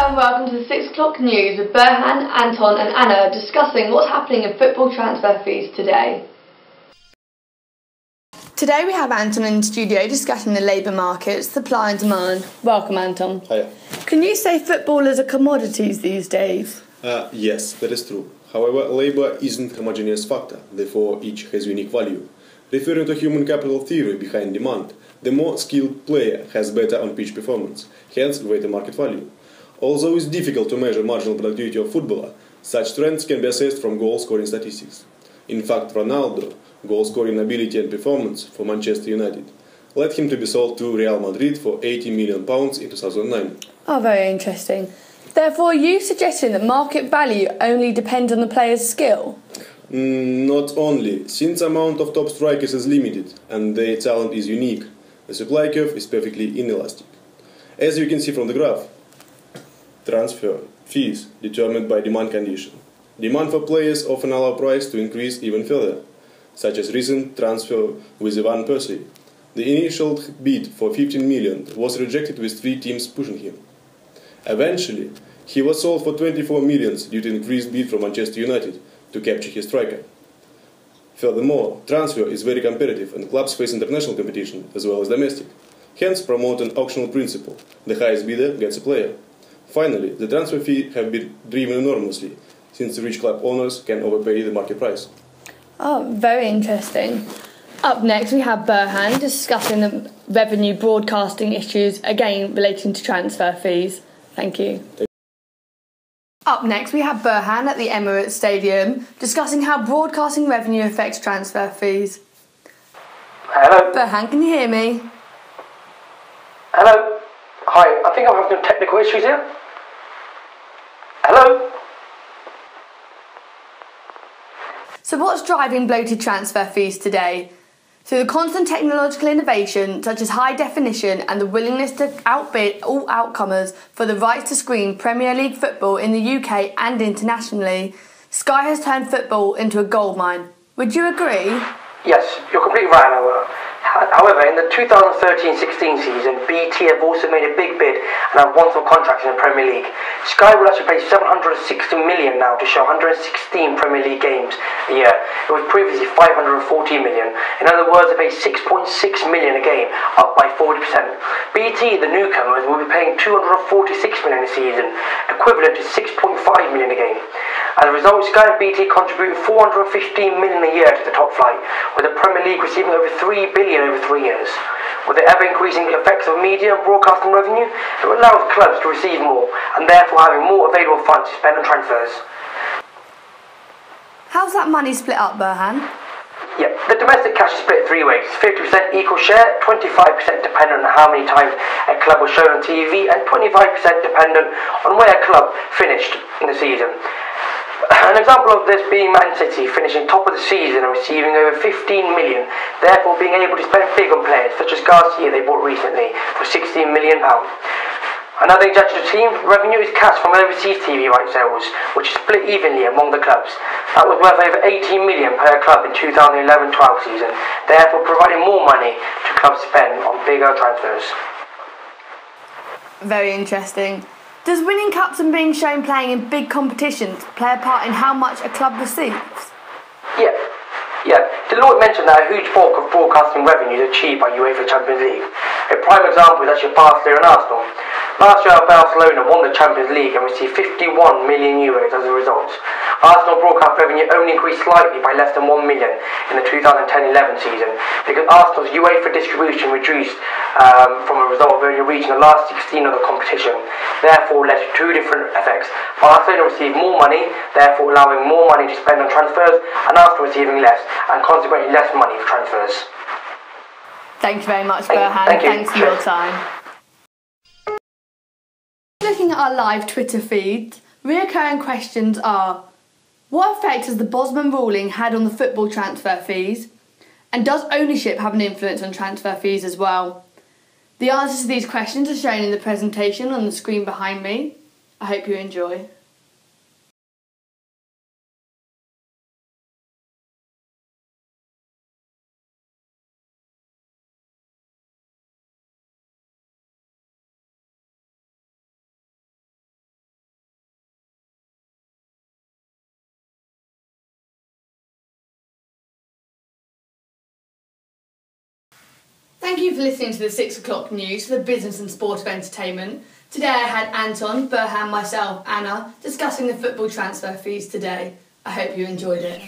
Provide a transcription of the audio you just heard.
and welcome to the 6 o'clock news with Burhan, Anton and Anna discussing what's happening in football transfer fees today. Today we have Anton in the studio discussing the labour markets, supply and demand. Welcome, Anton. Hiya. Can you say footballers are commodities these days? Yes, that is true. However, labour isn't a homogeneous factor, therefore each has unique value. Referring to human capital theory behind demand, the more skilled player has better on-pitch performance, hence greater market value. Although it's difficult to measure marginal productivity of a footballer, such trends can be assessed from goal-scoring statistics. In fact, Ronaldo, goal-scoring ability and performance for Manchester United, led him to be sold to Real Madrid for £80 million in 2009. Oh, very interesting. Therefore, are you suggesting that market value only depends on the player's skill? Not only, since the amount of top strikers is limited and their talent is unique, the supply curve is perfectly inelastic. As you can see from the graph, transfer fees determined by demand condition. Demand for players often allow price to increase even further, such as recent transfer with Ivan Percy. The initial bid for 15 million was rejected with 3 teams pushing him. Eventually, he was sold for 24 million due to increased bid from Manchester United to capture his striker. Furthermore, transfer is very competitive and clubs face international competition as well as domestic. Hence, promote an auctional principle. The highest bidder gets a player. Finally, the transfer fee have been driven enormously, since the rich club owners can overpay the market price. Oh, very interesting. Up next, we have Burhan discussing the revenue broadcasting issues, again relating to transfer fees. Thank you. Up next, we have Burhan at the Emirates Stadium discussing how broadcasting revenue affects transfer fees. Hello? Burhan, can you hear me? Hello? Hi, I think I'm having some technical issues here. Hello? So what's driving bloated transfer fees today? Through the constant technological innovation, such as high definition and the willingness to outbid all outcomers for the rights to screen Premier League football in the UK and internationally, Sky has turned football into a goldmine. Would you agree? Yes, you're completely right, Noah. However, in the 2013-16 season, BT have also made a big bid and have won some contracts in the Premier League. Sky will actually pay £760 million now to show 116 Premier League games a year. It was previously £540 million. In other words, they pay £6.6 million a game, up by 40%. BT, the newcomers, will be paying £246 million a season, equivalent to £6.5 million a game. As a result, Sky and BT contribute £415 million a year to the top flight, with the Premier League receiving over £3 billion over 3 years. With the ever-increasing effects of media and broadcasting revenue, it allows clubs to receive more, and therefore having more available funds to spend on transfers. How's that money split up, Burhan? Yeah, the domestic cash is split 3 ways. 50% equal share, 25% dependent on how many times a club was shown on TV, and 25% dependent on where a club finished in the season. An example of this being Man City finishing top of the season and receiving over 15 million, therefore being able to spend big on players such as Garcia they bought recently for £16 million. Another injection of team revenue is cash from overseas TV rights sales, which is split evenly among the clubs. That was worth over 18 million per club in 2011-12 season, therefore providing more money to clubs spend on bigger transfers. Very interesting. Does winning cups and being shown playing in big competitions play a part in how much a club receives? Yeah. Deloitte mentioned that a huge bulk of broadcasting revenue is achieved by UEFA Champions League. A prime example is actually Barcelona and Arsenal. Last year, Barcelona won the Champions League and received €51 million as a result. Arsenal broadcast revenue only increased slightly by less than £1 million in the 2010-11 season because Arsenal's UEFA distribution reduced from a result of only reaching the last 16 of the competition, therefore led to 2 different effects. Barcelona received more money, therefore allowing more money to spend on transfers, and Arsenal receiving less, and consequently less money for transfers. Thank you very much, Burhan. Thanks for your time. Looking at our live Twitter feeds, reoccurring questions are: what effect has the Bosman ruling had on the football transfer fees? And does ownership have an influence on transfer fees as well? The answers to these questions are shown in the presentation on the screen behind me. I hope you enjoy. Thank you for listening to the 6 o'clock news for the business and sport of entertainment. Today I had Anton, Burhan, myself, Anna, discussing the football transfer fees today. I hope you enjoyed it.